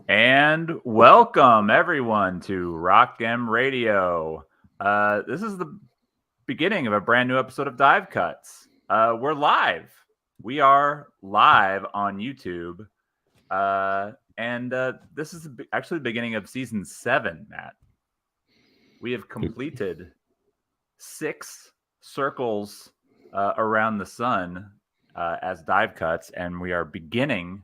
And welcome everyone to Rock M Radio. This is the beginning of a brand new episode of Dive Cuts. We're live. We are live on YouTube. And this is actually the beginning of season 7, Matt. We have completed 6 circles around the sun as dive cuts, and we are beginning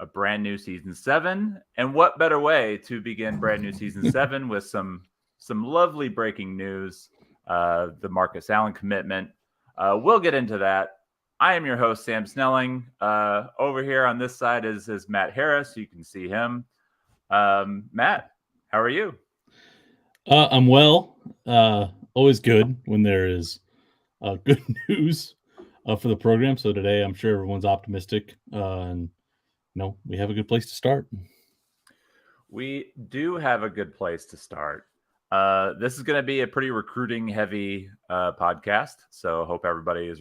a brand new season 7. And what better way to begin brand new season 7 with some lovely breaking news, the Marcus Allen commitment. We'll get into that. I am your host, Sam Snelling. Over here on this side is Matt Harris. You can see him. Matt, how are you? I'm well. Always good when there is good news for the program. So today, I'm sure everyone's optimistic, and we have a good place to start. We do have a good place to start. This is going to be a pretty recruiting-heavy podcast, so I hope everybody is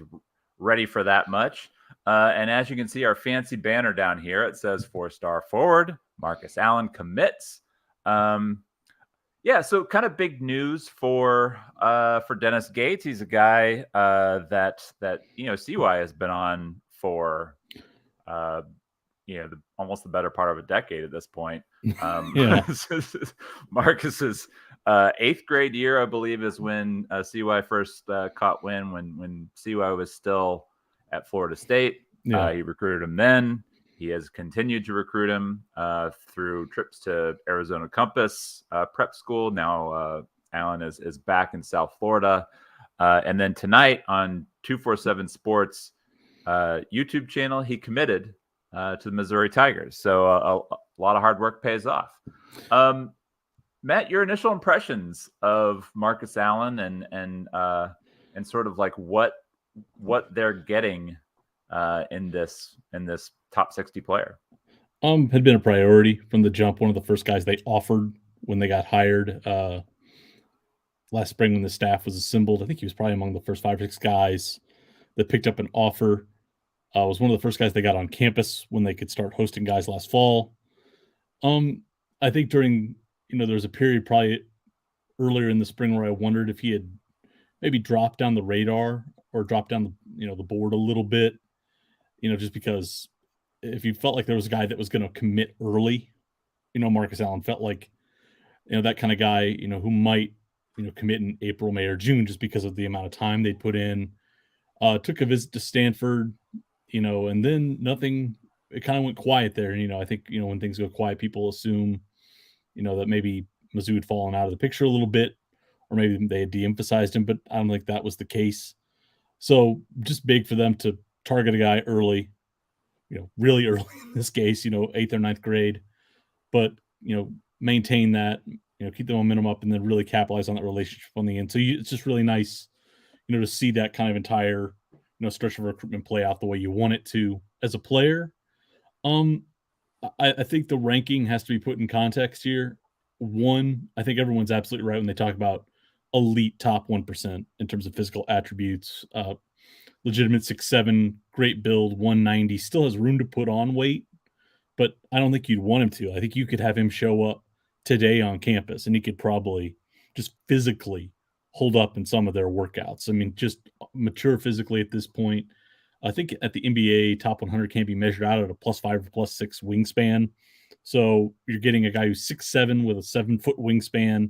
ready for that much. And as you can see, our fancy banner down here, it says 4-star forward, Marcus Allen commits. So kind of big news for Dennis Gates. He's a guy that CY has been on for almost the better part of a decade at this point. Marcus's 8th grade year, I believe, is when CY first caught wind when CY was still at Florida State. He recruited him then. He has continued to recruit him through trips to Arizona Compass prep school. Now Allen is back in South Florida. And then tonight on 247 Sports YouTube channel, he committed to the Missouri Tigers. So a lot of hard work pays off. Matt, your initial impressions of Marcus Allen and sort of like what they're getting in this top 60 player. Had been a priority from the jump. One of the first guys they offered when they got hired last spring when the staff was assembled. I think he was probably among the first 5 or 6 guys that picked up an offer. Was one of the first guys they got on campus when they could start hosting guys last fall. I think during, there was a period probably earlier in the spring where I wondered if he had maybe dropped down the radar or dropped down the board a little bit, just because if you felt like there was a guy that was going to commit early, Marcus Allen felt like, that kind of guy, who might, commit in April, May, or June just because of the amount of time they'd put in. Took a visit to Stanford, and then nothing, it kind of went quiet there. And, I think, when things go quiet, people assume, that maybe Mizzou had fallen out of the picture a little bit, or maybe they had de-emphasized him, but I don't think that was the case. So just big for them to target a guy early, really early in this case, 8th or 9th grade, but, maintain that, keep the momentum up and then really capitalize on that relationship on the end. So it's just really nice, to see that kind of entire, stretch of recruitment play out the way you want it to as a player. I think the ranking has to be put in context here. One, I think everyone's absolutely right when they talk about elite top 1% in terms of physical attributes. Legitimate 6'7", great build, 190, still has room to put on weight, but I don't think you'd want him to. I think you could have him show up today on campus and he could probably just physically hold up in some of their workouts. I mean, just mature physically at this point. I think at the NBA, top 100 can be measured out at a +5 or +6 wingspan. So you're getting a guy who's 6'7" with a 7-foot wingspan,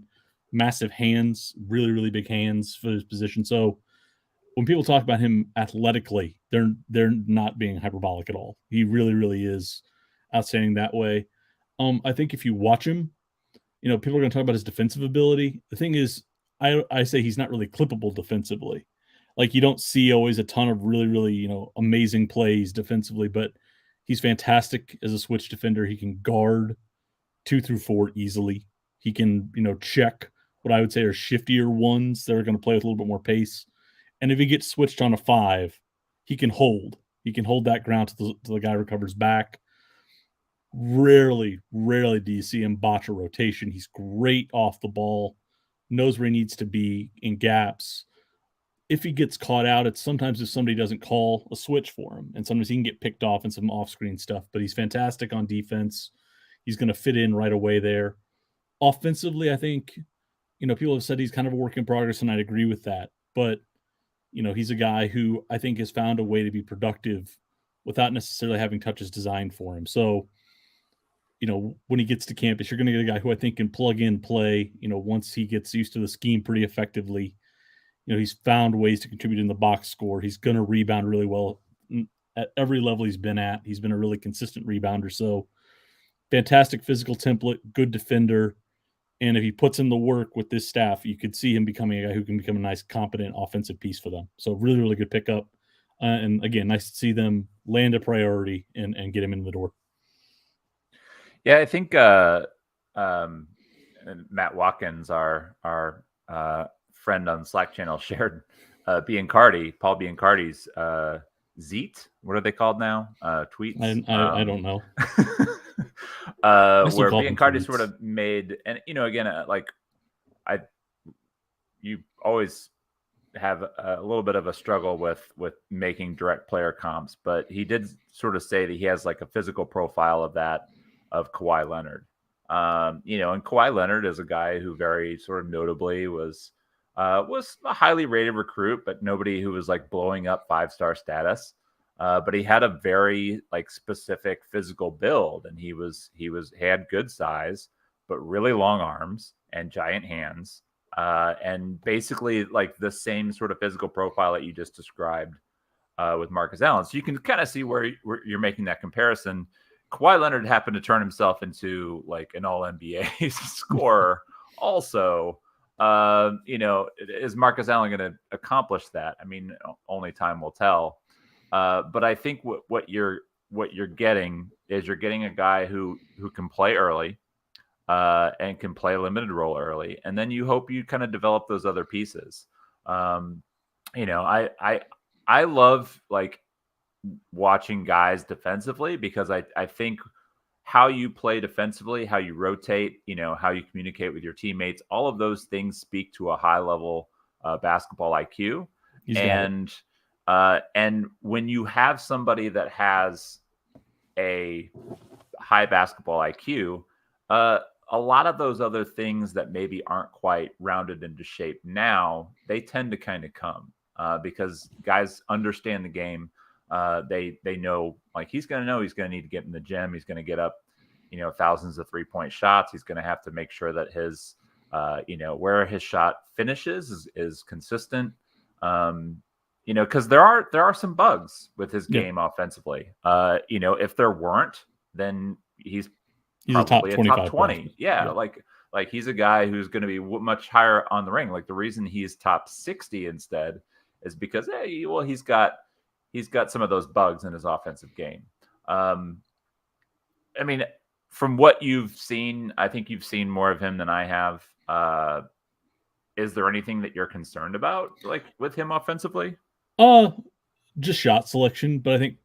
massive hands, really, really big hands for his position. So when people talk about him athletically, they're not being hyperbolic at all. He really, really is outstanding that way. I think if you watch him, people are going to talk about his defensive ability. The thing is, I say he's not really clippable defensively. Like you don't see always a ton of really, really, amazing plays defensively, but he's fantastic as a switch defender. He can guard 2 through 4 easily. He can, check what I would say are shiftier ones that are going to play with a little bit more pace. And if he gets switched on a 5, he can hold. He can hold that ground till the guy recovers back. Rarely do you see him botch a rotation. He's great off the ball, knows where he needs to be in gaps. If he gets caught out, it's sometimes if somebody doesn't call a switch for him, and sometimes he can get picked off in some off-screen stuff, but he's fantastic on defense. He's going to fit in right away there. Offensively, I think, people have said he's kind of a work in progress, and I'd agree with that. But, he's a guy who I think has found a way to be productive without necessarily having touches designed for him. So, when he gets to campus, you're going to get a guy who I think can plug in, play, once he gets used to the scheme pretty effectively. He's found ways to contribute in the box score. He's going to rebound really well at every level he's been at. He's been a really consistent rebounder. So fantastic physical template, good defender. And if he puts in the work with this staff, you could see him becoming a guy who can become a nice, competent offensive piece for them. So really, really good pickup. And again, nice to see them land a priority and get him in the door. Yeah, I think Matt Watkins, our friend on Slack channel, shared Paul Biancardi's Zeet. What are they called now? Tweets? I don't know. Where Biancardi sort of made, and again, you always have a little bit of a struggle with making direct player comps, but he did sort of say that he has like a physical profile of Kawhi Leonard. And Kawhi Leonard is a guy who very sort of notably was a highly rated recruit, but nobody who was like blowing up 5-star status. But he had a very like specific physical build, and he had good size, but really long arms and giant hands, and basically like the same sort of physical profile that you just described with Marcus Allen. So you can kind of see where you're making that comparison. Kawhi Leonard happened to turn himself into like an all-NBA scorer also. Is Marcus Allen going to accomplish that? I mean, only time will tell. But I think what you're getting is you're getting a guy who can play early and can play a limited role early, and then you hope you kind of develop those other pieces. I love like watching guys defensively, because I think how you play defensively, how you rotate, how you communicate with your teammates, all of those things speak to a high level basketball IQ. And when you have somebody that has a high basketball IQ, a lot of those other things that maybe aren't quite rounded into shape now, they tend to kind of come because guys understand the game. They know, like, he's going to need to get in the gym. He's going to get up, thousands of 3-point shots. He's going to have to make sure that his, where his shot finishes is consistent. Because there are some bugs with his game offensively. If there weren't, then he's probably a top 20. Yeah. Like he's a guy who's going to be much higher on the ring. Like the reason he's top 60 instead is because, he's got some of those bugs in his offensive game. I mean, from what you've seen, I think you've seen more of him than I have. Is there anything that you're concerned about, like with him offensively? Just shot selection, but I think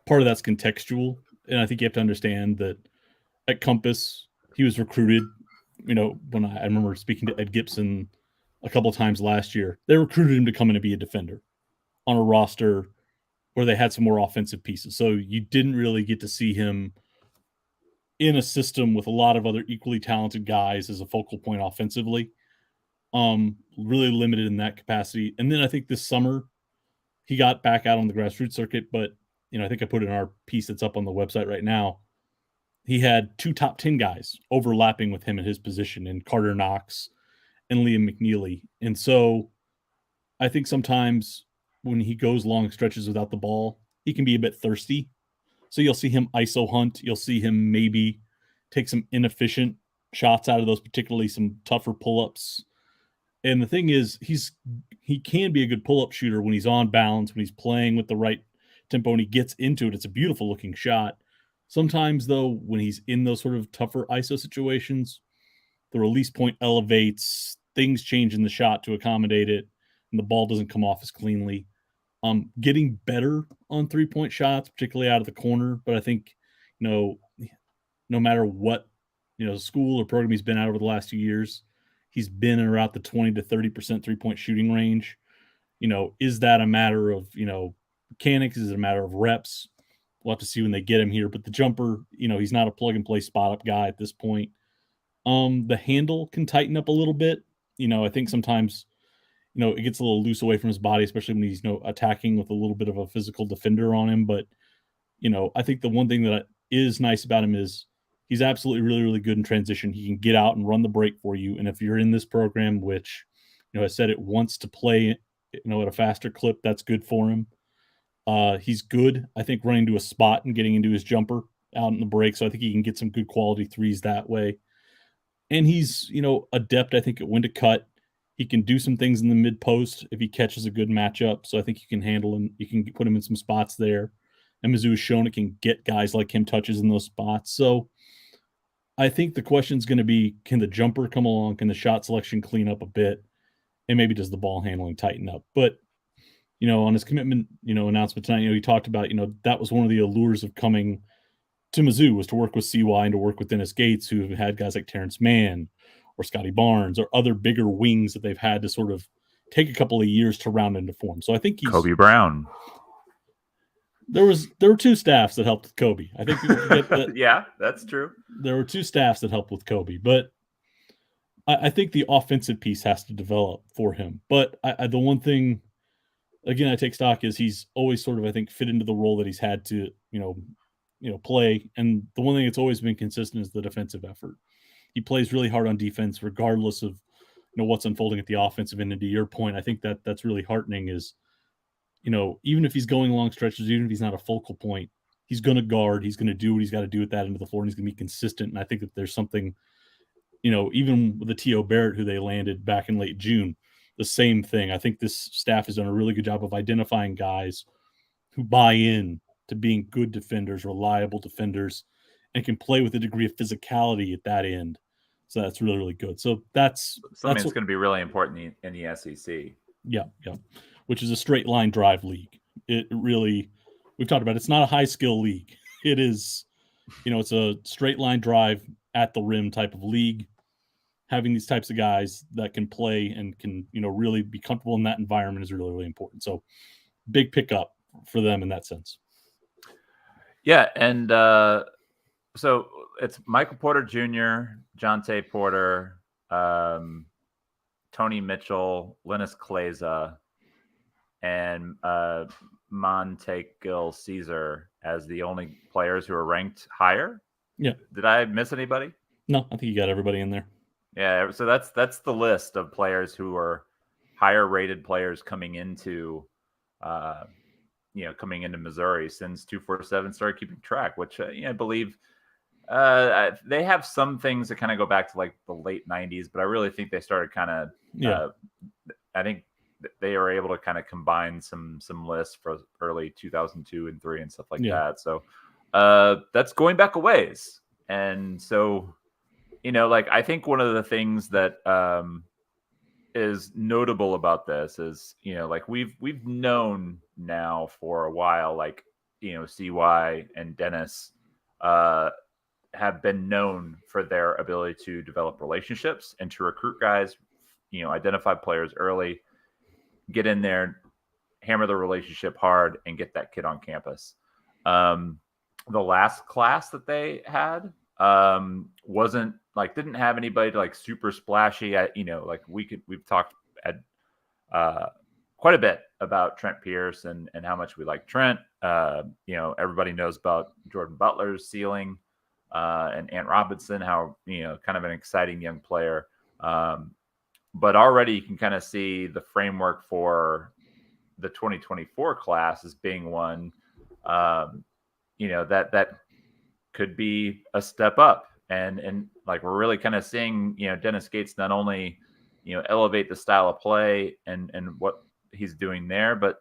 part of that's contextual, and I think you have to understand that at Compass, he was recruited. When I remember speaking to Ed Gibson a couple of times last year, they recruited him to come in and be a defender on a roster where they had some more offensive pieces. So you didn't really get to see him in a system with a lot of other equally talented guys as a focal point offensively. Really limited in that capacity. And then I think this summer he got back out on the grassroots circuit, but I think I put in our piece that's up on the website right now. He had 2 top 10 guys overlapping with him at his position in Carter Knox and Liam McNeely. And so I think sometimes when he goes long stretches without the ball, he can be a bit thirsty. So you'll see him ISO hunt. You'll see him maybe take some inefficient shots out of those, particularly some tougher pull-ups. And the thing is, he can be a good pull-up shooter when he's on balance, when he's playing with the right tempo and he gets into it. It's a beautiful looking shot. Sometimes, though, when he's in those sort of tougher ISO situations, the release point elevates, things change in the shot to accommodate it, and the ball doesn't come off as cleanly. Getting better on 3-point shots, particularly out of the corner. But I think, no matter what, school or program he's been at over the last few years, he's been in around the 20 to 30% 3-point shooting range. Is that a matter of, mechanics? Is it a matter of reps? We'll have to see when they get him here. But the jumper, he's not a plug-and-play spot-up guy at this point. The handle can tighten up a little bit. I think sometimes, it gets a little loose away from his body, especially when he's, attacking with a little bit of a physical defender on him. But, I think the one thing that is nice about him is he's absolutely really, really good in transition. He can get out and run the break for you. And if you're in this program, which, I said it wants to play, at a faster clip, that's good for him. He's good, I think, running to a spot and getting into his jumper out in the break. So I think he can get some good quality threes that way. And he's, adept, I think, at when to cut. He can do some things in the mid post if he catches a good matchup. So I think you can handle him. You can put him in some spots there. And Mizzou has shown it can get guys like him touches in those spots. So I think the question is going to be, can the jumper come along? Can the shot selection clean up a bit? And maybe does the ball handling tighten up? But, on his commitment, announcement tonight, he talked about, that was one of the allures of coming to Mizzou, was to work with CY and to work with Dennis Gates, who have had guys like Terrence Mann or Scotty Barnes or other bigger wings that they've had to sort of take a couple of years to round into form. So I think he's Kobe Brown. There were two staffs that helped with Kobe. I think people forget that. Yeah, that's true. There were two staffs that helped with Kobe, but I think the offensive piece has to develop for him. But the one thing, again, I take stock is he's always sort of, I think, fit into the role that he's had to, play. And the one thing that's always been consistent is the defensive effort. He plays really hard on defense, regardless of, what's unfolding at the offensive end. And to your point, I think that's really heartening is, even if he's going long stretches, even if he's not a focal point, he's going to guard. He's going to do what he's got to do at that end of the floor, and he's going to be consistent. And I think that there's something, even with the T.O. Barrett, who they landed back in late June, the same thing. I think this staff has done a really good job of identifying guys who buy in to being good defenders, reliable defenders, and can play with a degree of physicality at that end. So that's really, really good. So that's going to be really important in the SEC. Yeah. Which is a straight line drive league. It really, we've talked about, it's not a high skill league. It is, it's a straight line drive at the rim type of league. Having these types of guys that can play and can, really be comfortable in that environment is really, really important. So big pickup for them in that sense. Yeah. And so it's Michael Porter Jr., Jonte Porter, Tony Mitchell, Linus Kleza, and Monte Gil Caesar as the only players who are ranked higher. Yeah. Did I miss anybody? No, I think you got everybody in there. Yeah. So that's the list of players who are higher rated players coming into Missouri since 247 started keeping track, which I believe they have some things that kind of go back to like the late 90s, but I really think they started kind of I think they were able to kind of combine some lists for early 2002 and 3 and stuff like that. So that's going back a ways. And so, I think one of the things that is notable about this is, we've known now for a while, CY and Dennis have been known for their ability to develop relationships and to recruit guys, identify players early, get in there, hammer the relationship hard, and get that kid on campus. The last class that they had didn't have anybody super splashy. We've talked at quite a bit about Trent Pierce and how much we like Trent. Everybody knows about Jordan Butler's ceiling and Ant Robinson, how, kind of an exciting young player. But already you can kind of see the framework for the 2024 class as being one, that could be a step up. And we're really kind of seeing, Dennis Gates not only, elevate the style of play and what he's doing there, but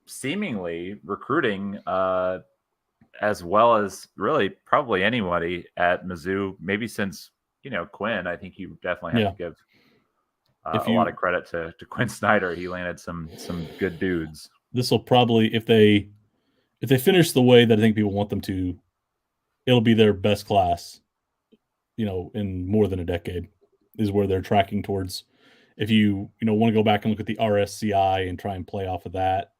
seemingly recruiting as well as really probably anybody at Mizzou, maybe since, Quinn. I think you definitely have to give a lot of credit to Quinn Snyder. He landed some good dudes. This will probably, if they finish the way that I think people want them to, it'll be their best class, in more than a decade is where they're tracking towards. If you want to go back and look at the RSCI and try and play off of that,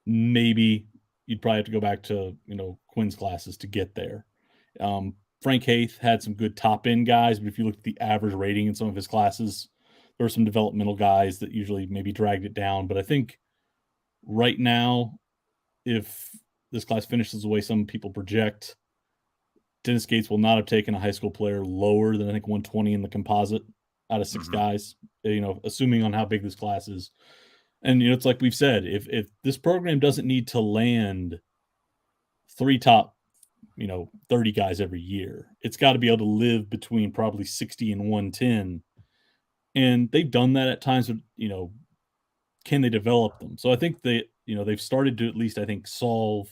maybe you'd probably have to go back to, Quinn's classes to get there. Frank Haith had some good top end guys, but if you look at the average rating in some of his classes, there were some developmental guys that usually maybe dragged it down. But I think right now, if this class finishes the way some people project, Dennis Gates will not have taken a high school player lower than I think 120 in the composite out of 6 guys, assuming on how big this class is. And, it's like we've said, if this program doesn't need to land 3 top, 30 guys every year, it's got to be able to live between probably 60 and 110. And they've done that at times, but, can they develop them? So I think they've started to at least, I think, solve,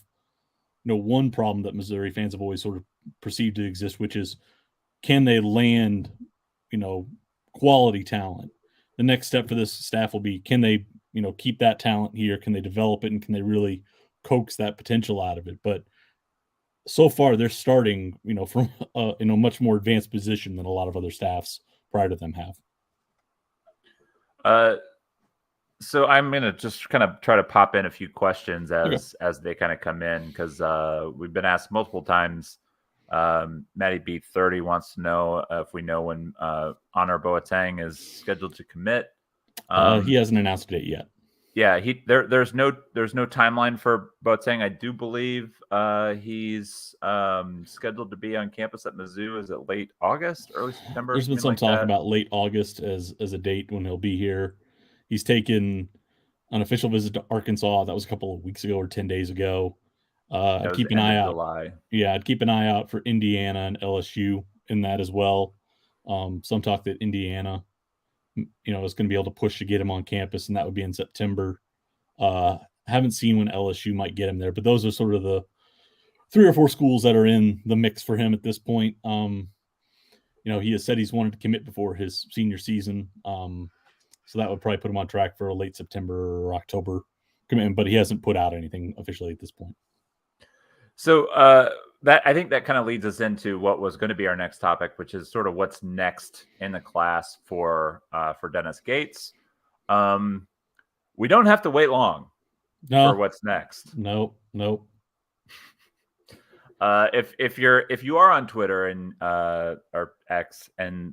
one problem that Missouri fans have always sort of perceived to exist, which is, can they land, quality talent? The next step for this staff will be, can they, keep that talent here? Can they develop it? And can they really coax that potential out of it? But so far they're starting, from a much more advanced position than a lot of other staffs prior to them have. So I'm going to just kind of try to pop in a few questions as they kind of come in, because we've been asked multiple times. Matty B30 wants to know if we know when Honor Boateng is scheduled to commit. He hasn't announced a date yet. Yeah, there's no timeline for Boateng. I do believe he's scheduled to be on campus at Mizzou. Is it late August, early September? There's been some talk about late August as a date when he'll be here. He's taken an official visit to Arkansas. That was a couple of weeks ago or 10 days ago. I'd keep an eye out. July. Yeah, I'd keep an eye out for Indiana and LSU in that as well. Some talk that Indiana, is going to be able to push to get him on campus, and that would be in September. Haven't seen when LSU might get him there, but those are sort of the 3 or 4 schools that are in the mix for him at this point. He has said he's wanted to commit before his senior season. So that would probably put him on track for a late September or October commitment, but he hasn't put out anything officially at this point. So that I think that kind of leads us into what was going to be our next topic, which is sort of what's next in the class for Dennis Gates. We don't have to wait long for what's next. Nope. If you are on Twitter and or X and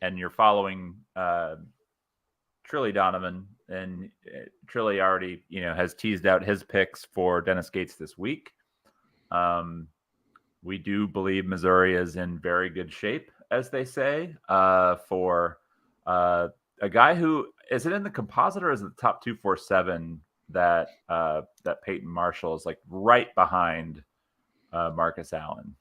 you're following Trilly Donovan, and Trilly already has teased out his picks for Dennis Gates this week. We do believe Missouri is in very good shape, as they say, for a guy who is it in the composite or is it the top 247 that Peyton Marshall is like right behind Marcus Allen.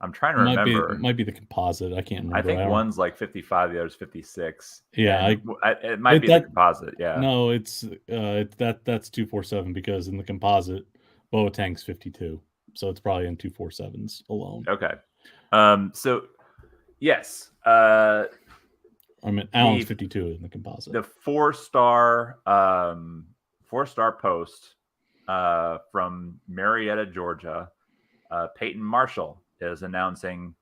I'm trying to remember. It might be the composite. I can't remember. I think one's like 55, the other's 56. Yeah, it might be the composite. Yeah. No, it's that's 247 because in the composite, Boateng's 52, so it's probably in 247s alone. Okay. So yes. Allen's 52 in the composite. The four-star post from Marietta, Georgia. Peyton Marshall is announcing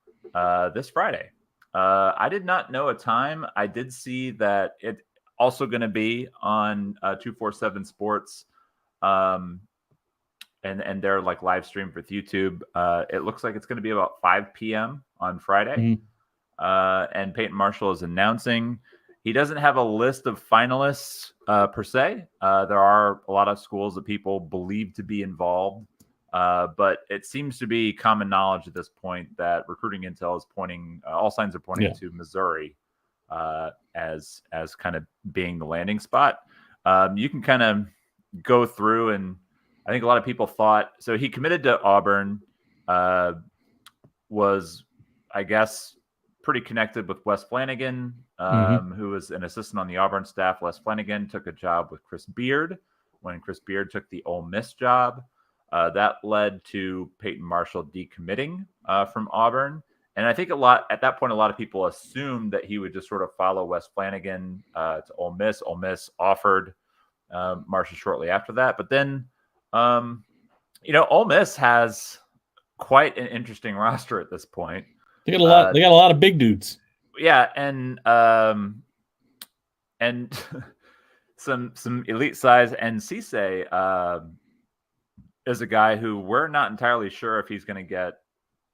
this Friday. I did not know a time. I did see that it's also going to be on 247 Sports, and their like live stream with YouTube. It looks like it's going to be about 5 p.m. on Friday. Mm-hmm. And Peyton Marshall is announcing. He doesn't have a list of finalists per se. There are a lot of schools that people believe to be involved. But it seems to be common knowledge at this point that recruiting intel is pointing, all signs are pointing to Missouri as kind of being the landing spot. You can kind of go through, and I think a lot of people thought, so he committed to Auburn, was, I guess, pretty connected with Wes Flanagan, who was an assistant on the Auburn staff. Wes Flanagan took a job with Chris Beard when Chris Beard took the Ole Miss job. That led to Peyton Marshall decommitting from Auburn. And I think at that point, a lot of people assumed that he would just sort of follow Wes Flanagan to Ole Miss. Ole Miss offered Marshall shortly after that. But then, Ole Miss has quite an interesting roster at this point. They got a lot. They got a lot of big dudes. Yeah, and some elite size, and Cisse is a guy who we're not entirely sure if he's going to get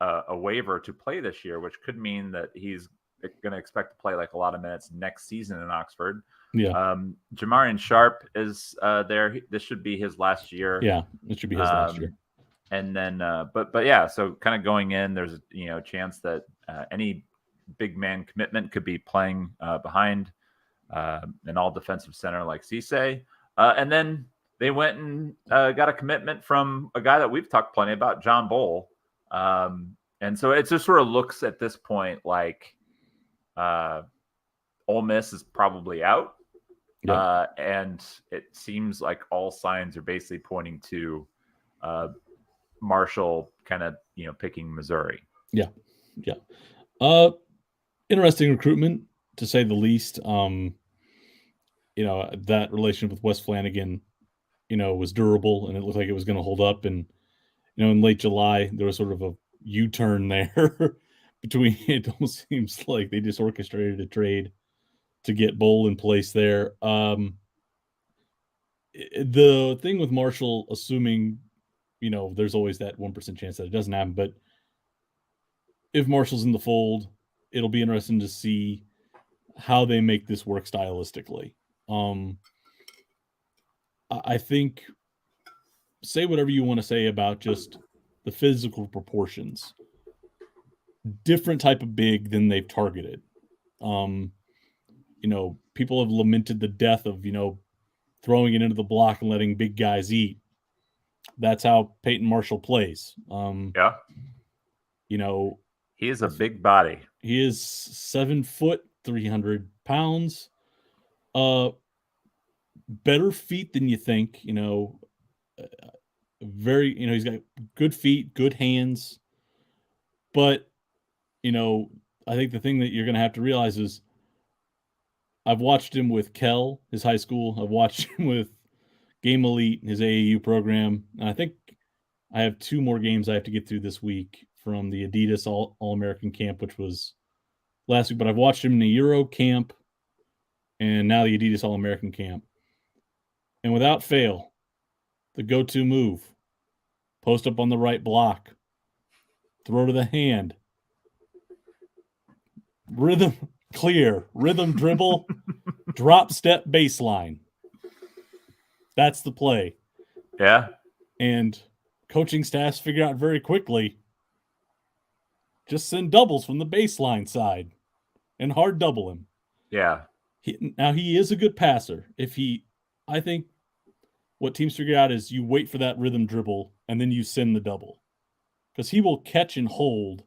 a waiver to play this year, which could mean that he's going to expect to play like a lot of minutes next season in Oxford. Yeah. Jamarian Sharp is there. This should be his last year. Yeah, it should be his last year. And then, but yeah, so kind of going in, there's a chance that any big man commitment could be playing behind an all defensive center like Cisse. And then they went and got a commitment from a guy that we've talked plenty about, John Bowl. And so it just sort of looks at this point like Ole Miss is probably out. Yep. And it seems like all signs are basically pointing to Marshall kind of, picking Missouri. Yeah. Interesting recruitment, to say the least. That relationship with Wes Flanagan, was durable, and it looked like it was going to hold up. And, in late July, there was sort of a U-turn there between, it almost seems like they just orchestrated a trade to get Bowl in place there. The thing with Marshall, assuming, there's always that 1% chance that it doesn't happen, but if Marshall's in the fold, it'll be interesting to see how they make this work stylistically. I think, say whatever you want to say about just the physical proportions, different type of big than they've targeted. People have lamented the death of, throwing it into the block and letting big guys eat. That's how Peyton Marshall plays. Yeah. He is a big body. He is 7 foot, 300 pounds. Better feet than you think. Very, he's got good feet, good hands. But, I think the thing that you're going to have to realize is I've watched him with Kell, his high school. I've watched him with Game Elite, his AAU program. And I think I have 2 more games I have to get through this week from the Adidas All-American camp, which was last week. But I've watched him in the Euro camp and now the Adidas All-American camp. And without fail, the go-to move, post up on the right block, throw to the hand, rhythm clear, rhythm dribble, drop step baseline. That's the play. Yeah. And coaching staffs figure out very quickly, just send doubles from the baseline side and hard double him. Yeah. He is a good passer. I think what teams figure out is you wait for that rhythm dribble and then you send the double, because he will catch and hold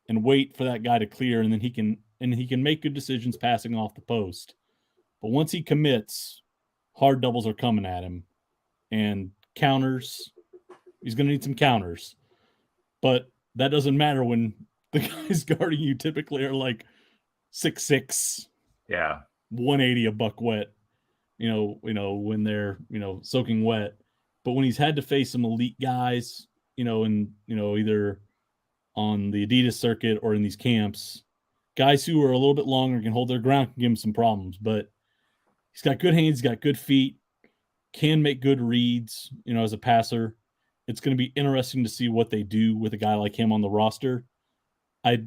and wait for that guy to clear, and then he can make good decisions passing off the post. But once he commits, hard doubles are coming at him, and counters. He's going to need some counters, but that doesn't matter when the guys guarding you typically are like 6'6". Yeah. 180 a buck wet, when they're, soaking wet. But when he's had to face some elite guys, either on the Adidas circuit or in these camps, guys who are a little bit longer, can hold their ground, can give him some problems. But he's got good hands, he's got good feet, can make good reads, as a passer. It's going to be interesting to see what they do with a guy like him on the roster. I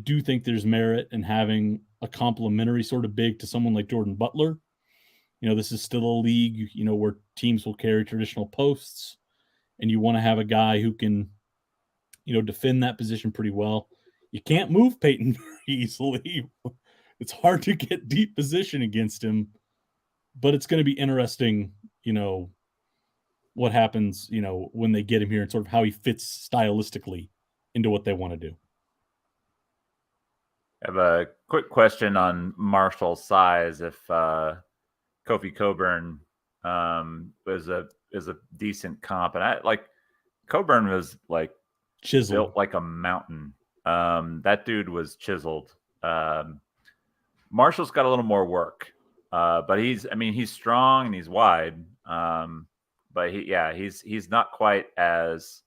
do think there's merit in having a complementary sort of big to someone like Jordan Butler. This is still a league, where teams will carry traditional posts, and you want to have a guy who can, defend that position pretty well. You can't move Peyton very easily. It's hard to get deep position against him, but it's going to be interesting, what happens, when they get him here and sort of how he fits stylistically into what they want to do. I have a quick question on Marshall's size. If Kofi Coburn is a decent comp, and Coburn was like chiseled, built like a mountain. That dude was chiseled. Marshall's got a little more work, but he's strong and he's wide. But he's not quite as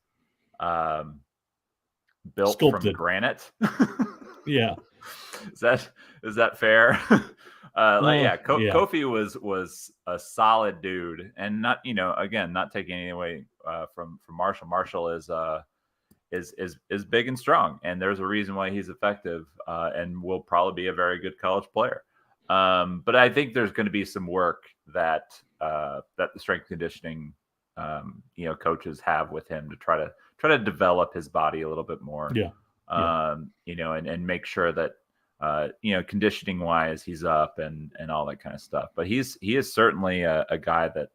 built sculpted from granite. Yeah. Is that fair? Kofi was a solid dude, and not not taking anything away from Marshall. Marshall is big and strong, and there's a reason why he's effective and will probably be a very good college player. But I think there's going to be some work that the strength conditioning coaches have with him to try to develop his body a little bit more. And make sure that conditioning wise he's up and all that kind of stuff. But he is certainly a guy that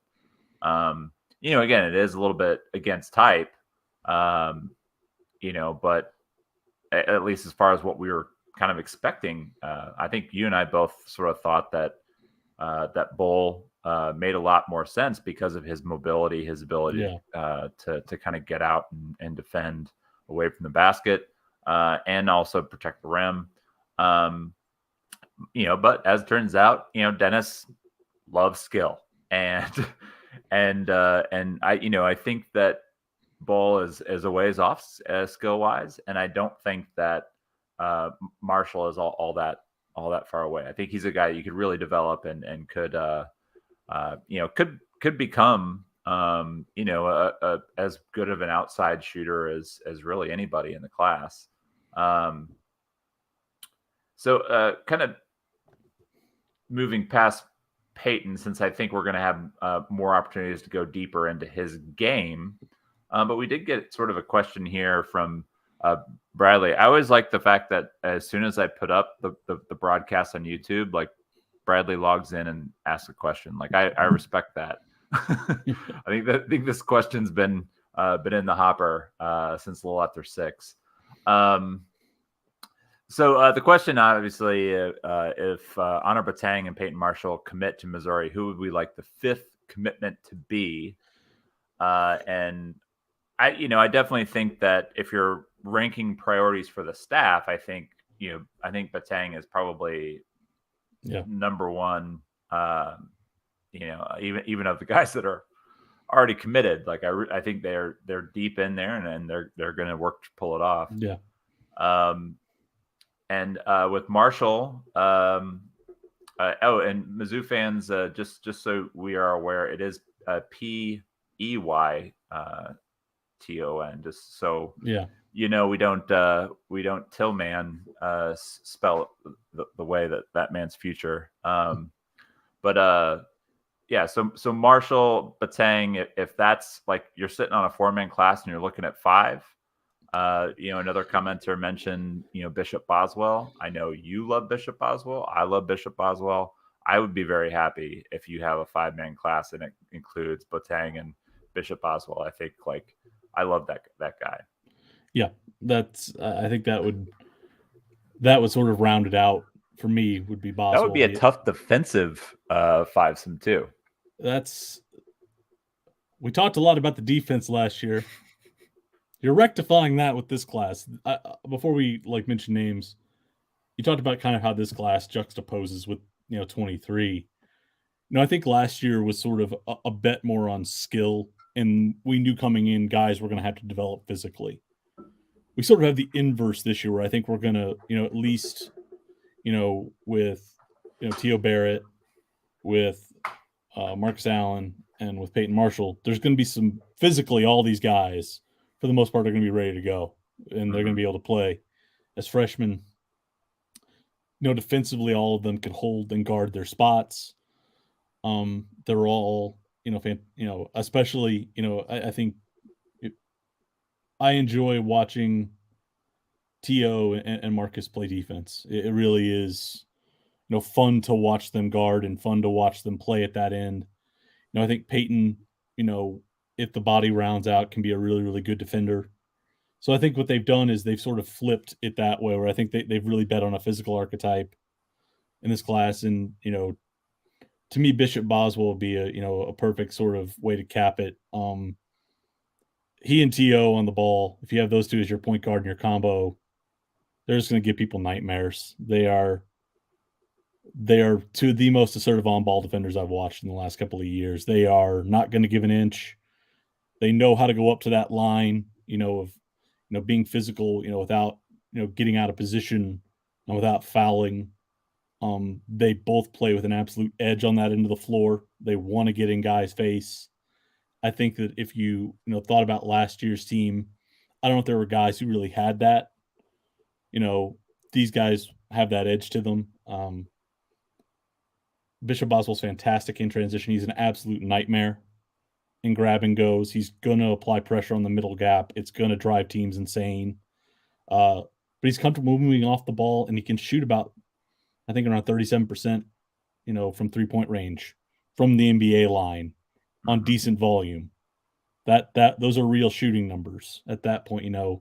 again, it is a little bit against type. But at least as far as what we were kind of expecting, I think you and I both sort of thought that that Bull made a lot more sense because of his mobility, his ability to kind of get out and defend away from the basket and also protect the rim. But as it turns out, Dennis loves skill, and I think that Bull is a ways off skill wise, and I don't think that Marshall is all that far away. I think he's a guy you could really develop and could become as good of an outside shooter as really anybody in the class. So kind of moving past Peyton, since I think we're going to have more opportunities to go deeper into his game. But we did get sort of a question here from Bradley. I always like the fact that as soon as I put up the broadcast on YouTube, like Bradley logs in and asks a question. Like I respect that. I think this question's been in the hopper since a little after 6. So the question, obviously, if Honor Boateng and Peyton Marshall commit to Missouri, who would we like the 5th commitment to be? And I definitely think that if you're ranking priorities for the staff, I think Boateng is probably number one. Even of the guys that are already committed, like I think they're deep in there and they're going to work to pull it off. Yeah. And with Marshall, and Mizzou fans, just so we are aware, it is Peyton. Just so we don't Tillman spell the way that man's future. So Marshall, Boateng, if that's like you're sitting on a 4-man class and you're looking at 5. Another commenter mentioned, Bishop Boswell. I know you love Bishop Boswell. I love Bishop Boswell. I would be very happy if you have a 5-man class and it includes Boateng and Bishop Boswell. I think I love that guy. Yeah, I think that would sort of round it out for me. Would be Boswell. That would be a tough defensive 5-some too. We talked a lot about the defense last year. You're rectifying that with this class. Before we mention names, you talked about kind of how this class juxtaposes with 23. I think last year was sort of a bet more on skill, and we knew coming in guys were going to have to develop physically. We sort of have the inverse this year, where I think we're going to at least with T.O. Barrett, with Marcus Allen, and with Peyton Marshall, there's going to be some physically all these guys. For the most part, are going to be ready to go, and they're going to be able to play as freshmen. Defensively, all of them can hold and guard their spots. They're all, especially, I think I enjoy watching T.O. and Marcus play defense. It really is, fun to watch them guard and fun to watch them play at that end. I think Peyton, if the body rounds out, can be a really, really good defender. So I think what they've done is they've sort of flipped it that way, where I think they've really bet on a physical archetype in this class. And, to me, Bishop Boswell would be a perfect sort of way to cap it. He and T.O. on the ball, if you have those two as your point guard and your combo, they're just going to give people nightmares. They are two of the most assertive on-ball defenders I've watched in the last couple of years. They are not going to give an inch. They know how to go up to that line, of being physical, without getting out of position and without fouling. They both play with an absolute edge on that end of the floor. They want to get in guys' face. I think that if you thought about last year's team, I don't know if there were guys who really had that. These guys have that edge to them. Bishop Boswell's fantastic in transition. He's an absolute nightmare in grab and goes. He's going to apply pressure on the middle gap. It's going to drive teams insane. But he's comfortable moving off the ball, and he can shoot about, I think, around 37%, from 3-point range from the NBA line on decent volume. Those are real shooting numbers at that point. In the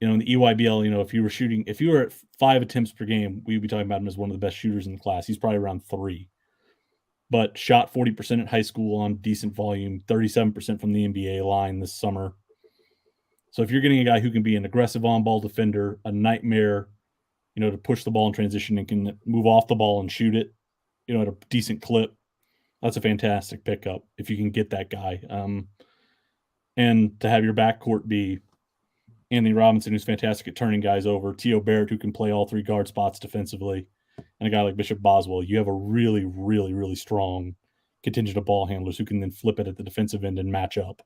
EYBL, if you were at 5 attempts per game, we'd be talking about him as one of the best shooters in the class. He's probably around 3, but shot 40% at high school on decent volume, 37% from the NBA line this summer. So if you're getting a guy who can be an aggressive on-ball defender, a nightmare, to push the ball in transition and can move off the ball and shoot it, at a decent clip, that's a fantastic pickup if you can get that guy. And to have your backcourt be Anthony Robinson, who's fantastic at turning guys over, T.O. Barrett, who can play all 3 guard spots defensively, and a guy like Bishop Boswell, you have a really, really, really strong contingent of ball handlers who can then flip it at the defensive end and match up.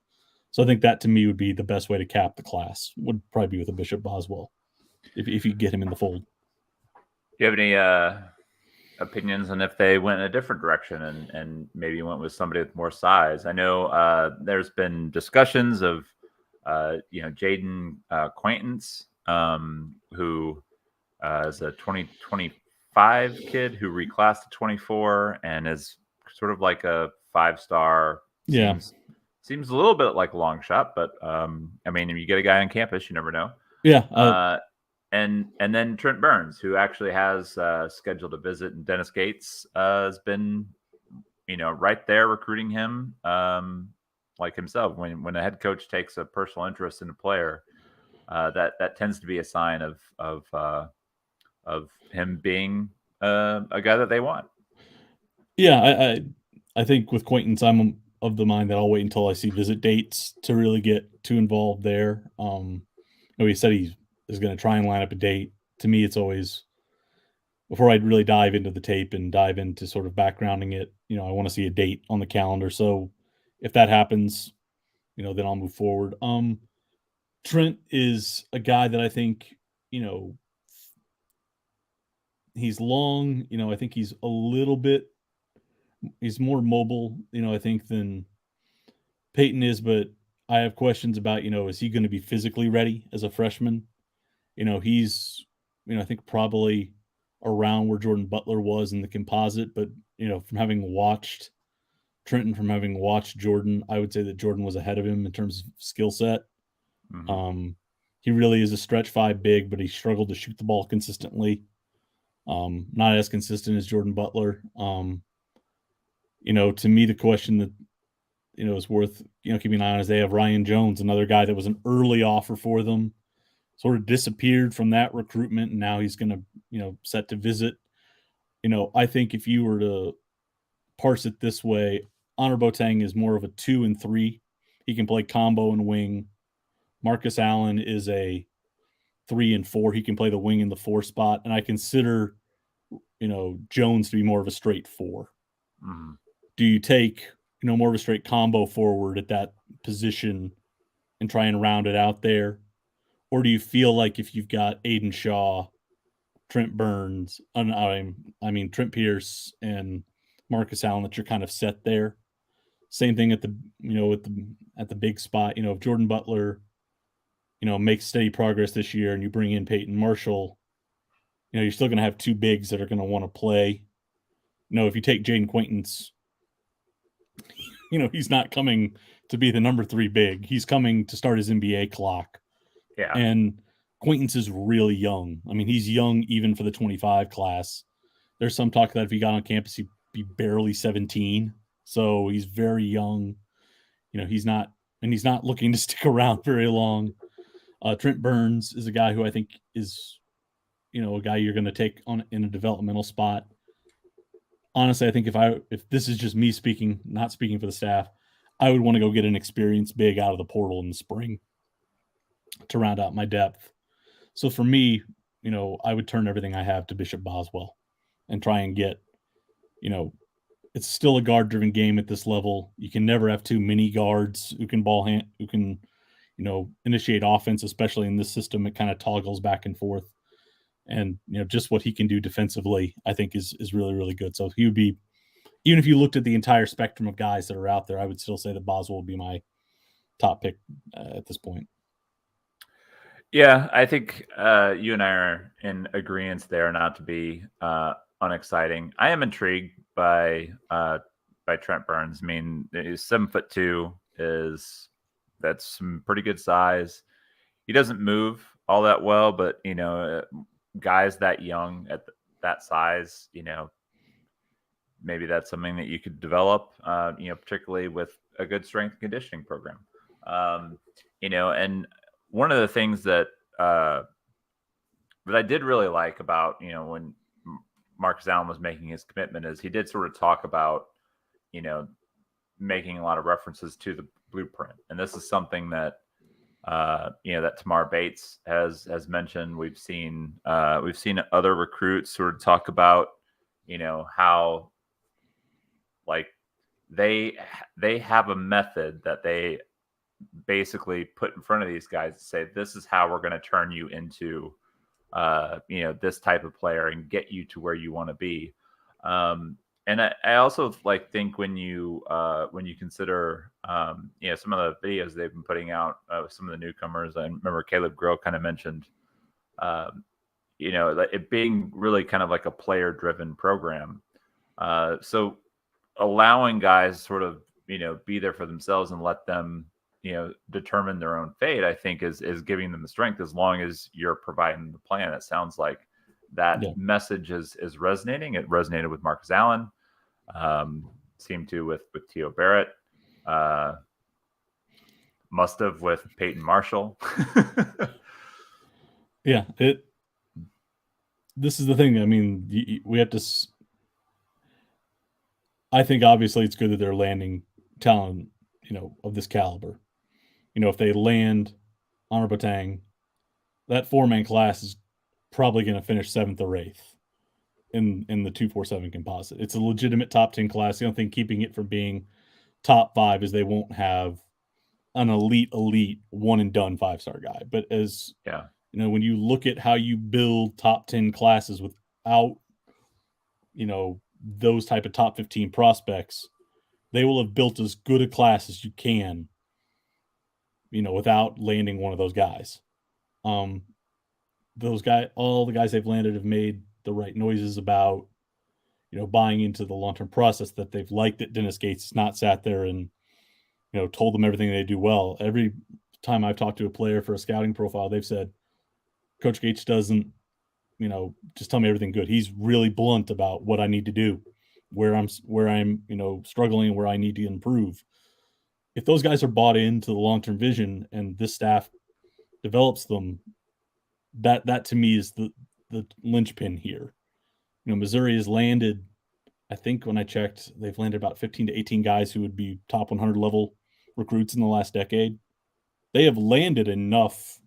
So I think that, to me, would be the best way to cap the class, would probably be with a Bishop Boswell, if you get him in the fold. Do you have any opinions on if they went in a different direction and maybe went with somebody with more size? I know there's been discussions of Jaden Quaintance, who is a 2025 kid who reclassed to 24 and is sort of like a 5-star. Yeah. Seems a little bit like a long shot, but I mean, if you get a guy on campus, you never know. Yeah. And then Trent Burns, who actually has scheduled a visit, and Dennis Gates has been, right there recruiting him, like himself. When a head coach takes a personal interest in a player, that tends to be a sign of him being a guy that they want. Yeah, I think with Quaintance, I'm of the mind that I'll wait until I see visit dates to really get too involved there. He said he is going to try and line up a date. To me, it's always, before I'd really dive into the tape and dive into sort of backgrounding it, I want to see a date on the calendar. So if that happens, then I'll move forward. Trent is a guy that I think, he's long, I think he's he's more mobile, I think, than Peyton is, but I have questions about, is he going to be physically ready as a freshman? He's, I think probably around where Jordan Butler was in the composite, but, from having watched Trenton, from having watched Jordan, I would say that Jordan was ahead of him in terms of skill set. Mm-hmm. He really is a stretch 5 big, but he struggled to shoot the ball consistently. Not as consistent as Jordan Butler. To me, the question that, is worth, keeping an eye on is they have Ryan Jones, another guy that was an early offer for them, sort of disappeared from that recruitment, and now he's going to, set to visit. I think if you were to parse it this way, Honor Boateng is more of a 2 and 3. He can play combo and wing. Marcus Allen is a 3 and 4. He can play the wing in the 4 spot, and I consider, Jones to be more of a straight 4. Mm-hmm. Do you take, more of a straight combo forward at that position and try and round it out there? Or do you feel like if you've got Aiden Shaw, Trent Burns, Trent Pierce and Marcus Allen, that you're kind of set there? Same thing at the, at the big spot. If Jordan Butler, makes steady progress this year and you bring in Peyton Marshall, you're still going to have 2 bigs that are going to want to play. If you take Jaden Quaintance, he's not coming to be the number 3 big. He's coming to start his NBA clock. Yeah. And Quaintance is really young. I mean, he's young even for the 25 class. There's some talk that if he got on campus, he'd be barely 17. So he's very young. He's not looking to stick around very long. Trent Burns is a guy who I think is, a guy you're going to take on in a developmental spot. Honestly, I think if this is just me speaking, not speaking for the staff, I would want to go get an experienced big out of the portal in the spring to round out my depth. So for me, I would turn everything I have to Bishop Boswell. and try and get, it's still a guard-driven game at this level. You can never have too many guards who can initiate offense, especially in this system. It kind of toggles back and forth. And, just what he can do defensively, I think is really, really good. So he would be, even if you looked at the entire spectrum of guys that are out there, I would still say that Boswell would be my top pick at this point. Yeah, I think you and I are in agreement there, not to be unexciting. I am intrigued by Trent Burns. I mean, he's 7'2", that's some pretty good size. He doesn't move all that well, but guys that young at that size, maybe that's something that you could develop. Particularly with a good strength and conditioning program. And one of the things that I did really like about when Marcus Allen was making his commitment is he did sort of talk about making a lot of references to the blueprint, and this is something that that Tamar Bates has mentioned. We've seen other recruits sort of talk about how like they have a method that they basically put in front of these guys to say, this is how we're going to turn you into this type of player and get you to where you want to be. And I also think when you consider some of the videos they've been putting out with some of the newcomers. I remember Caleb Grill kind of mentioned it being really kind of like a player driven program. So allowing guys sort of be there for themselves and let them determine their own fate, I think is giving them the strength, as long as you're providing the plan. It sounds like that message is resonating. It resonated with Marcus Allen, seemed to with Teo Barrett, must have with Peyton Marshall. Yeah, this is the thing. I mean, we have to. I think obviously it's good that they're landing talent, of this caliber. If they land Honor Boateng, that 4-man class is probably going to finish 7th or 8th in the 247 composite. It's a legitimate top 10 class. The only thing keeping it from being top 5 is they won't have an elite one and done 5-star guy. But as when you look at how you build top 10 classes without those type of top 15 prospects, they will have built as good a class as you can, without landing one of those guys. All the guys they've landed have made the right noises about, buying into the long-term process, that they've liked that Dennis Gates has not sat there and, told them everything they do well. Every time I've talked to a player for a scouting profile, they've said, Coach Gates doesn't, just tell me everything good. He's really blunt about what I need to do, where I'm struggling, where I need to improve. If those guys are bought into the long-term vision and this staff develops them, that to me is the linchpin here. Missouri has landed, I think when I checked, they've landed about 15 to 18 guys who would be top 100 level recruits in the last decade. They have landed enough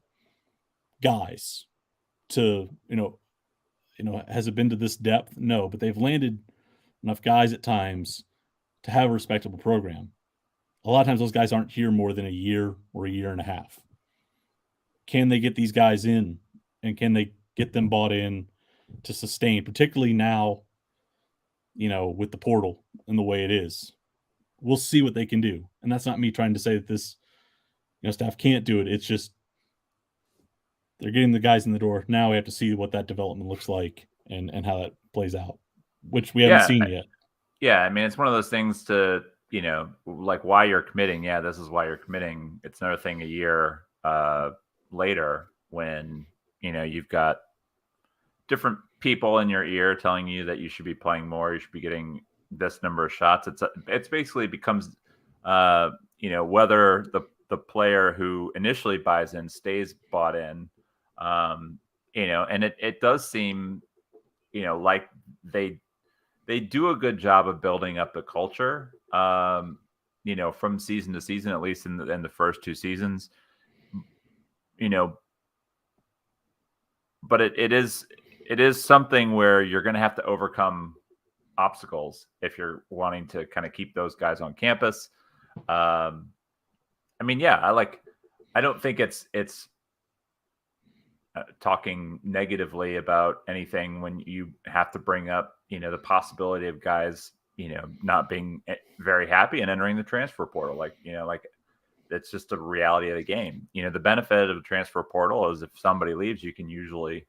guys to, has it been to this depth? No, but they've landed enough guys at times to have a respectable program. A lot of times those guys aren't here more than a year or a year and a half. Can they get these guys in, and can they get them bought in to sustain, particularly now, with the portal and the way it is? We'll see what they can do. And that's not me trying to say that this, staff can't do it. It's just they're getting the guys in the door. Now we have to see what that development looks like and how that plays out, which we haven't seen yet. Yeah, I mean, it's one of those things to, why you're committing. Yeah, this is why you're committing. It's another thing a year later when, you've got different people in your ear telling you that you should be playing more, you should be getting this number of shots. It's basically becomes, whether the player who initially buys in stays bought in, and it does seem, like they do a good job of building up the culture, from season to season, at least in the first 2 seasons, but it is, it is something where you're going to have to overcome obstacles if you're wanting to kind of keep those guys on campus. I mean, yeah, I don't think it's talking negatively about anything when you have to bring up, the possibility of guys, not being very happy and entering the transfer portal. Like it's just a reality of the game. The benefit of the transfer portal is if somebody leaves, you can usually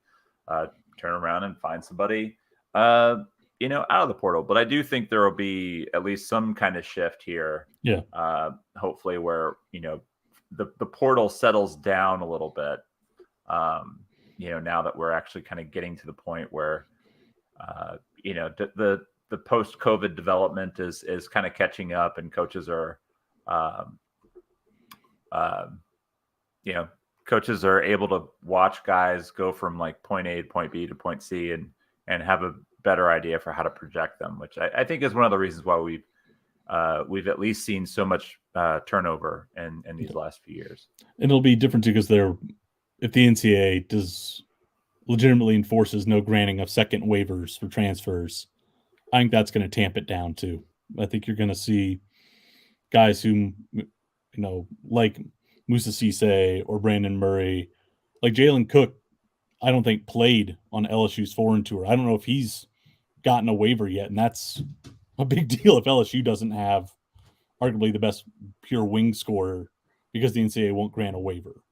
turn around and find somebody, out of the portal. But I do think there will be at least some kind of shift here. Yeah. Hopefully where, the portal settles down a little bit. Now that we're actually kind of getting to the point where, the post-COVID development is kind of catching up, and coaches are, coaches are able to watch guys go from like point A to point B to point C and have a better idea for how to project them, which I think is one of the reasons why we've at least seen so much turnover in these last few years. And it'll be different too, because if the NCAA does legitimately enforces no granting of second waivers for transfers, I think that's going to tamp it down too. I think you're going to see guys who, like Musa Cisse or Brandon Murray, like Jalen Cook, I don't think played on LSU's foreign tour. I don't know if he's gotten a waiver yet, and that's a big deal if LSU doesn't have arguably the best pure wing scorer, because the NCAA won't grant a waiver.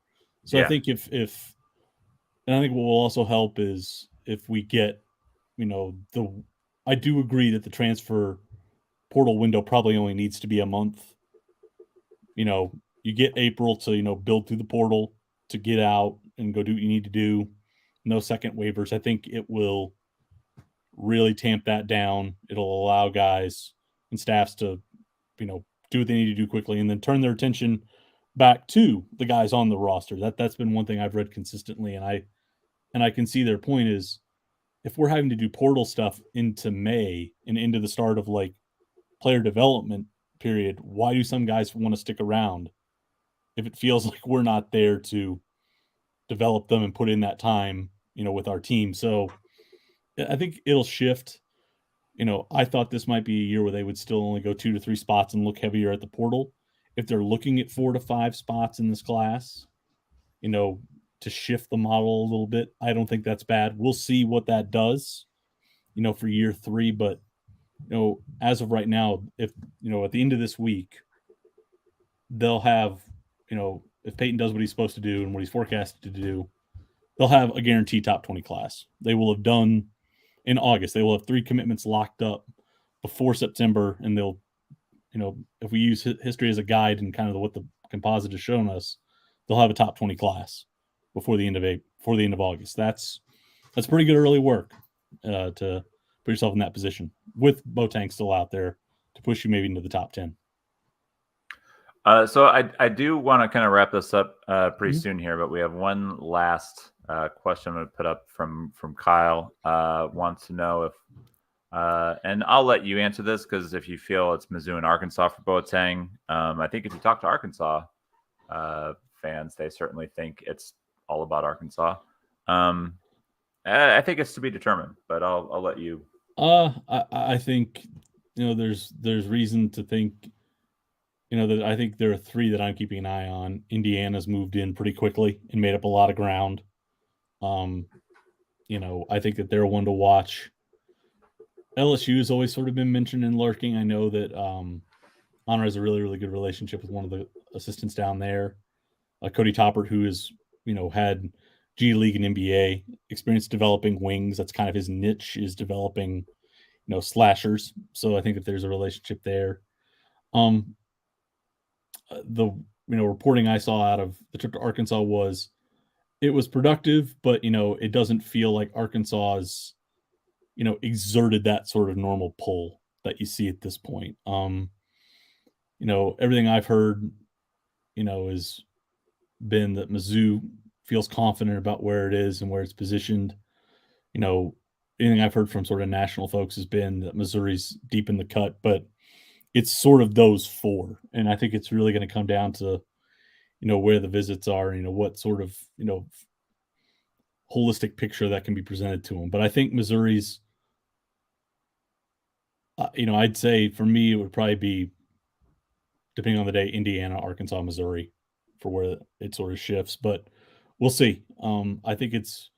So yeah. I think and I think what will also help is if we get, I do agree that the transfer portal window probably only needs to be a month. You get April to, build through the portal, to get out and go do what you need to do. No second waivers. I think it will really tamp that down. It'll allow guys and staffs to, do what they need to do quickly, and then turn their attention back to the guys on the roster. That's been one thing I've read consistently, and I can see their point is, if we're having to do portal stuff into May and into the start of like player development period, why do some guys want to stick around if it feels like we're not there to develop them and put in that time, with our team? So I think it'll shift. I thought this might be a year where they would still only go 2 to 3 spots and look heavier at the portal. If they're looking at 4 to 5 spots in this class, to shift the model a little bit, I don't think that's bad. We'll see what that does, for year 3. But, as of right now, if, at the end of this week, they'll have, if Peyton does what he's supposed to do and what he's forecasted to do, they'll have a guaranteed top 20 class. They will have done in August. They will have 3 commitments locked up before September, and they'll, if we use history as a guide and kind of what the composite has shown us, they'll have a top 20 class before the end of August. That's pretty good early work to put yourself in that position, with Boateng still out there to push you maybe into the top 10. So I do want to kind of wrap this up pretty soon here, but we have one last question I'm going to put up from Kyle. Wants to know if, and I'll let you answer this, because if you feel it's Mizzou and Arkansas for Boateng, I think if you talk to Arkansas fans, they certainly think it's all about Arkansas. I think it's to be determined, but I'll let you. I think, there's reason to think, that I think there are 3 that I'm keeping an eye on. Indiana's moved in pretty quickly and made up a lot of ground. I think that they're one to watch. LSU has always sort of been mentioned and lurking. I know that Honor has a really, really good relationship with one of the assistants down there, Cody Toppert, who is, had G League and NBA experience developing wings. That's kind of his niche, is developing, slashers. So I think that there's a relationship there. The reporting I saw out of the trip to Arkansas was it was productive, but it doesn't feel like Arkansas is, exerted that sort of normal pull that you see at this point. Everything I've heard, has been that Mizzou feels confident about where it is and where it's positioned. Anything I've heard from sort of national folks has been that Missouri's deep in the cut, but it's sort of those 4. And I think it's really going to come down to, where the visits are, what sort of, holistic picture that can be presented to them. But I think Missouri's, I'd say for me it would probably be, depending on the day, Indiana, Arkansas, Missouri, for where it sort of shifts. But we'll see. I think it's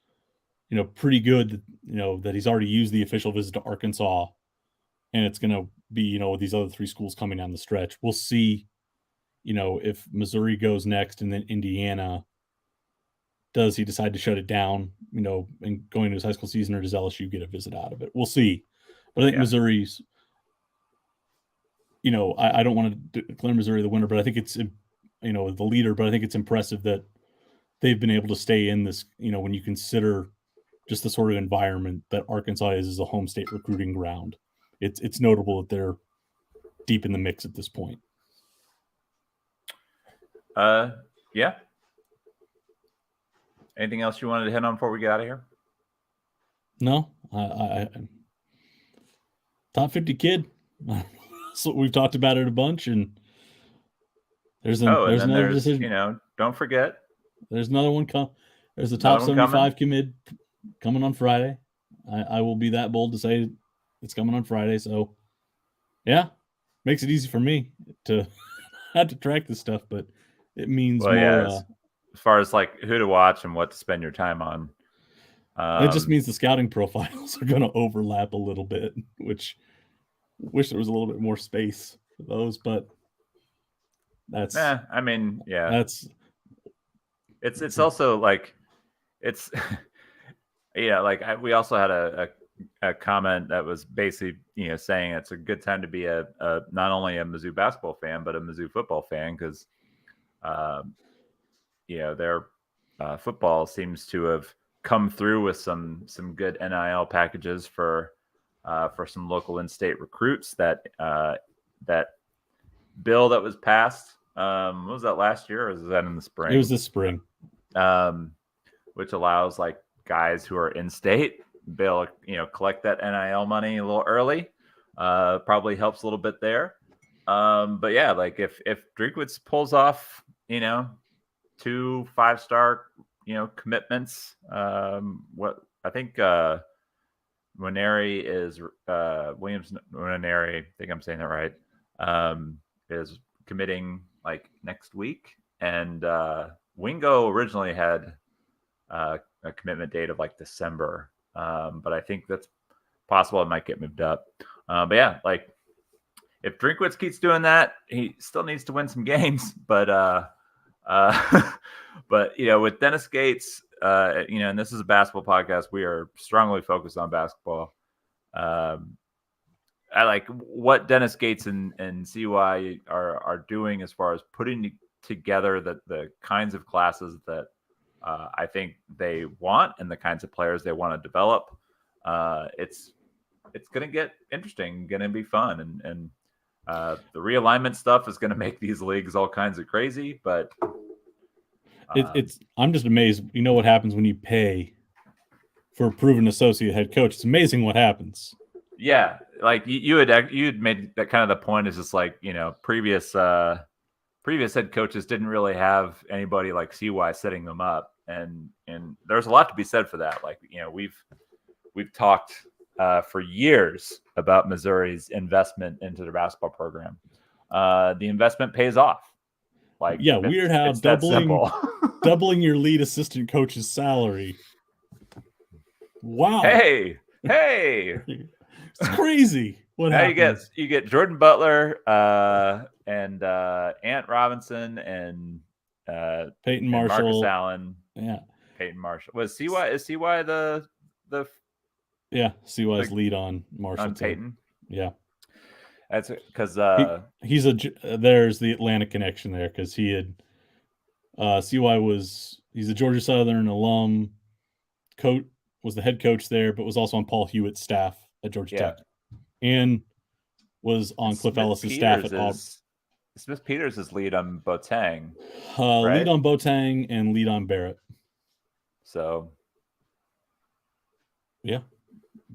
pretty good that he's already used the official visit to Arkansas, and it's going to be with these other 3 schools coming down the stretch. We'll see if Missouri goes next and then Indiana, does he decide to shut it down, and going to his high school season, or does LSU get a visit out of it? We'll see. But I think Missouri's, I don't want to declare Missouri the winner, but I think it's, the leader, but I think it's impressive that they've been able to stay in this, when you consider just the sort of environment that Arkansas is as a home state recruiting ground. It's notable that they're deep in the mix at this point. Yeah. Anything else you wanted to hit on before we get out of here? No, I top 50 kid. So we've talked about it a bunch, and there's another decision. Don't forget. There's another one there's a top 75 commit coming on Friday. I will be that bold to say it's coming on Friday. So yeah, makes it easy for me to have to track this stuff, but it means more. Yeah, as far as like who to watch and what to spend your time on. It just means the scouting profiles are going to overlap a little bit, which wish there was a little bit more space for those, but that's. It's also like it's. We also had a comment that was basically saying it's a good time to be a not only a Mizzou basketball fan but a Mizzou football fan, because their football seems to have come through with some good NIL packages for some local in-state recruits. That bill that was passed, what was that, last year, or was that in the spring? It was this spring. Which allows like guys who are in-state, they'll collect that NIL money a little early. Probably helps a little bit there. But yeah, like if Drinkwitz pulls off 2 5-star commitments, what I think Winery is Williams Winery, I think I'm saying that right, is committing like next week, and Wingo originally had a commitment date of like December, but I think that's possible it might get moved up. But yeah, like if Drinkwitz keeps doing that, he still needs to win some games. But but with Dennis Gates, and this is a basketball podcast, we are strongly focused on basketball. I like what Dennis Gates and CY are doing as far as putting together the kinds of classes that I think they want and the kinds of players they want to develop. It's going to get interesting, going to be fun, and the realignment stuff is going to make these leagues all kinds of crazy. But I'm just amazed. You know what happens when you pay for a proven associate head coach? It's amazing what happens. Yeah, like you had made that kind of the point, is just like previous head coaches didn't really have anybody like CY setting them up, and there's a lot to be said for that. Like we've talked for years about Missouri's investment into the basketball program. The investment pays off. Like, yeah, weird how doubling your lead assistant coach's salary. Wow. Hey. It's crazy. What now happens? you get Jordan Butler and Ant Robinson and Peyton Marshall, Marcus Allen. Yeah. Peyton Marshall. Is CY the CY's lead on Marshall on Peyton? Yeah. That's because there's the Atlanta connection there, because he had CY he's a Georgia Southern alum, coach, was the head coach there, but was also on Paul Hewitt's staff at Georgia Tech, and was on Cliff Ellis's staff at Auburn. Smith Peters is lead on Boateng, right? Lead on Boateng and lead on Barrett. So yeah,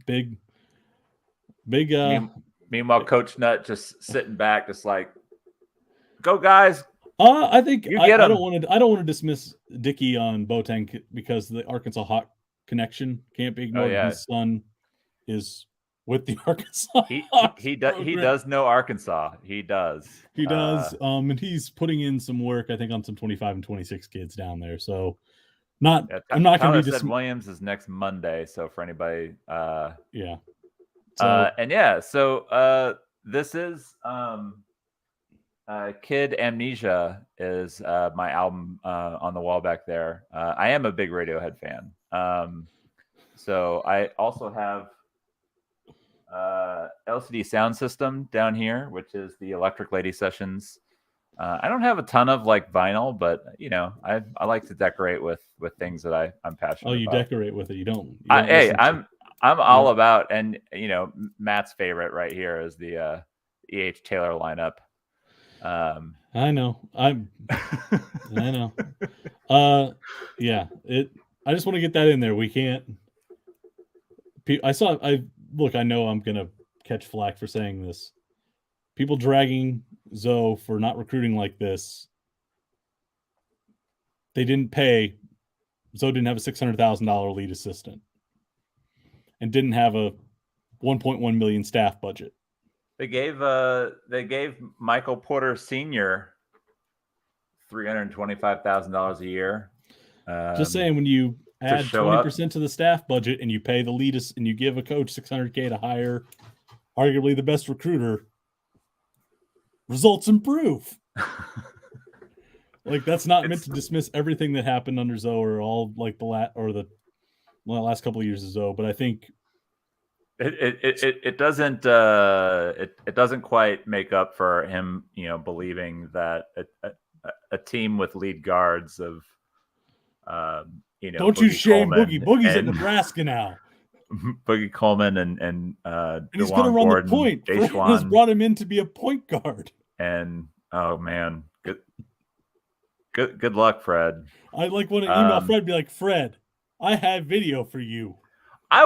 big. Meanwhile, Coach Nutt just sitting back, just like, "Go guys!" I think I don't want to dismiss Dickey on Boateng, because the Arkansas connection can't be ignored. yeah. His son is with the Arkansas. He does know Arkansas. He does. He does. And he's putting in some work, I think, on some 25 and 26 kids down there. So I'm not going to be Williams is next Monday. So for anybody, yeah. So this is Kid Amnesia is my album on the wall back there. I am a big Radiohead fan. So I also have LCD Sound System down here, which is the Electric Lady Sessions. I don't have a ton of like vinyl, but I like to decorate with things that I'm passionate about. Oh, you decorate with it. You don't I'm all about, and Matt's favorite right here is the E.H. Taylor lineup. I know. I know. Yeah. I just want to get that in there. We can't. I know I'm gonna catch flack for saying this. People dragging Zoe for not recruiting like this. They didn't pay. Zoe didn't have a $600,000 lead assistant, and didn't have a $1.1 million staff budget. They gave Michael Porter Sr. $325,000 a year. Just saying, when you add 20% to the staff budget and you pay the lead and you give a coach $600K to hire arguably the best recruiter, results improve. Like, that's not meant to dismiss everything that happened under Zoe or all like the last couple of years of Zoe, but I think it doesn't quite make up for him, believing that a team with lead guards of don't Boogie you shame Coleman Boogie. Boogie's at Nebraska now. Boogie Coleman and he's going to run Gordon, the point. Fred has brought him in to be a point guard. And oh man, good luck, Fred. I like want to email Fred, be like, Fred, I have video for you. I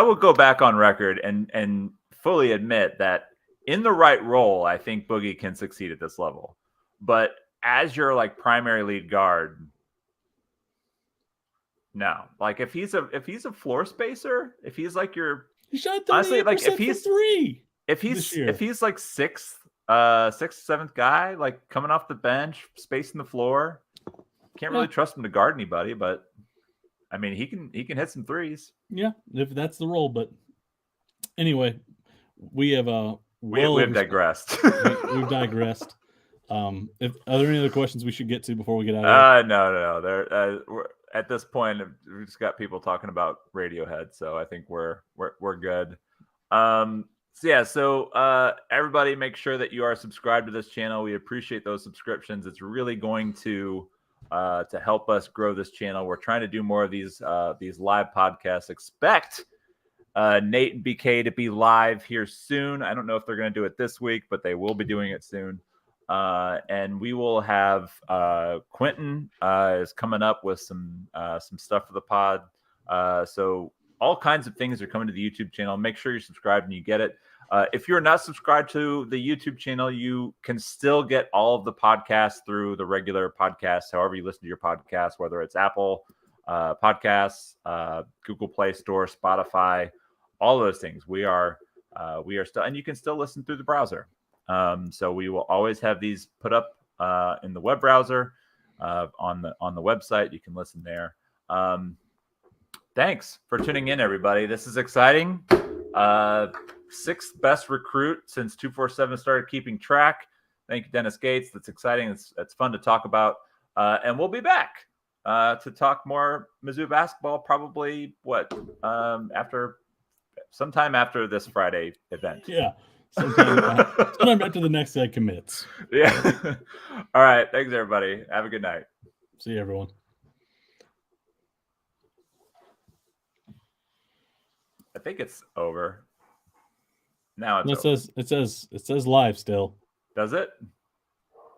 will go back on record and fully admit that in the right role, I think Boogie can succeed at this level. But as your like primary lead guard, no. Like if he's a floor spacer, if he's like your he shot 38% honestly, like if he's three, if he's like sixth, seventh guy, like coming off the bench, spacing the floor, can't really trust him to guard anybody, but I mean, he can hit some threes. Yeah, if that's the role. But anyway, we have we've digressed. We've digressed. Are there any other questions we should get to before we get out of here? No. We're, at this point, we've just got people talking about Radiohead, so I think we're good. So everybody, make sure that you are subscribed to this channel. We appreciate those subscriptions. It's really going to help us grow this channel. We're trying to do more of these live podcasts. Expect Nate and BK to be live here soon. I don't know if they're going to do it this week, but they will be doing it soon. And we will have Quentin is coming up with some stuff for the pod. So all kinds of things are coming to the YouTube channel. Make sure you're subscribed and you get it. If you're not subscribed to the YouTube channel, you can still get all of the podcasts through the regular podcasts, however you listen to your podcast, whether it's Apple Podcasts, Google Play Store, Spotify, all those things. We are still, and you can still listen through the browser. So we will always have these put up in the web browser on the website. You can listen there. Thanks for tuning in, everybody. This is exciting. Sixth best recruit since 247 started keeping track. Thank you, Dennis Gates. That's exciting. It's fun to talk about. And we'll be back to talk more Mizzou basketball probably sometime after this Friday event. Yeah. Sometime after the next guy commits. Yeah. All right. Thanks, everybody. Have a good night. See you, everyone. I think it's over. Now it says live still. Does it?